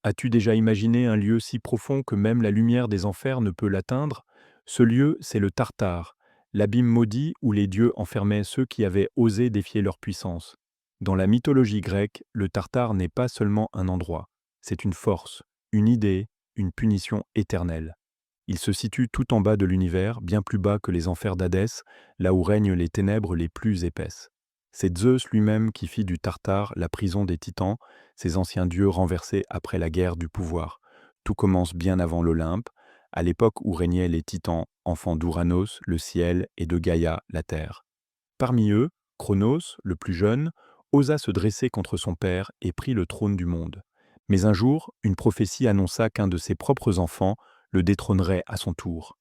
As-tu déjà imaginé un lieu si profond que même la lumière des enfers ne peut l'atteindre? Ce lieu, c'est le Tartare, l'abîme maudit où les dieux enfermaient ceux qui avaient osé défier leur puissance. Dans la mythologie grecque, le Tartare n'est pas seulement un endroit, c'est une force, une idée, une punition éternelle. Il se situe tout en bas de l'univers, bien plus bas que les enfers d'Hadès, là où règnent les ténèbres les plus épaisses. C'est Zeus lui-même qui fit du Tartare la prison des Titans, ces anciens dieux renversés après la guerre du pouvoir. Tout commence bien avant l'Olympe, à l'époque où régnaient les Titans, enfants d'Ouranos, le ciel, et de Gaïa, la terre. Parmi eux, Cronos, le plus jeune, osa se dresser contre son père et prit le trône du monde. Mais un jour, une prophétie annonça qu'un de ses propres enfants le détrônerait à son tour.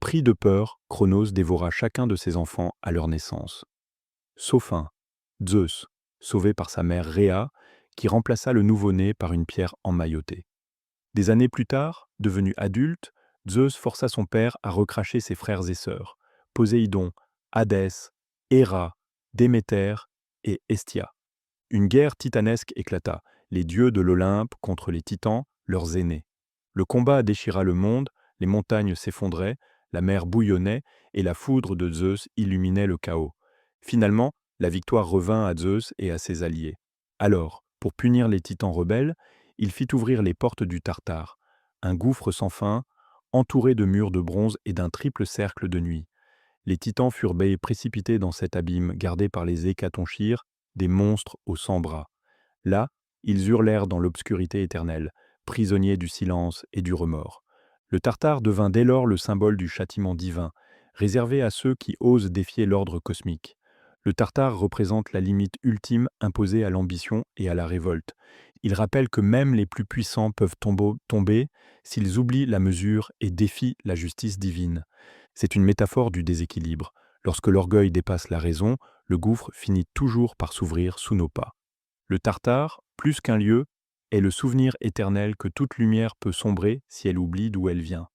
Pris de peur, Cronos dévora chacun de ses enfants à leur naissance. Sauf un, Zeus, sauvé par sa mère Rhea, qui remplaça le nouveau-né par une pierre emmaillotée. Des années plus tard, devenu adulte, Zeus força son père à recracher ses frères et sœurs, Poséidon, Hadès, Héra, Déméter et Hestia. Une guerre titanesque éclata, les dieux de l'Olympe contre les titans, leurs aînés. Le combat déchira le monde, les montagnes s'effondraient, la mer bouillonnait et la foudre de Zeus illuminait le chaos. Finalement, la victoire revint à Zeus et à ses alliés. Alors, pour punir les titans rebelles, il fit ouvrir les portes du Tartare, un gouffre sans fin, entouré de murs de bronze et d'un triple cercle de nuit. Les titans furent précipités dans cet abîme gardé par les hécatonchires, des monstres aux 100 bras. Là, ils hurlèrent dans l'obscurité éternelle, prisonniers du silence et du remords. Le Tartare devint dès lors le symbole du châtiment divin, réservé à ceux qui osent défier l'ordre cosmique. Le Tartare représente la limite ultime imposée à l'ambition et à la révolte. Il rappelle que même les plus puissants peuvent tomber s'ils oublient la mesure et défient la justice divine. C'est une métaphore du déséquilibre. Lorsque l'orgueil dépasse la raison, le gouffre finit toujours par s'ouvrir sous nos pas. Le Tartare, plus qu'un lieu, est le souvenir éternel que toute lumière peut sombrer si elle oublie d'où elle vient.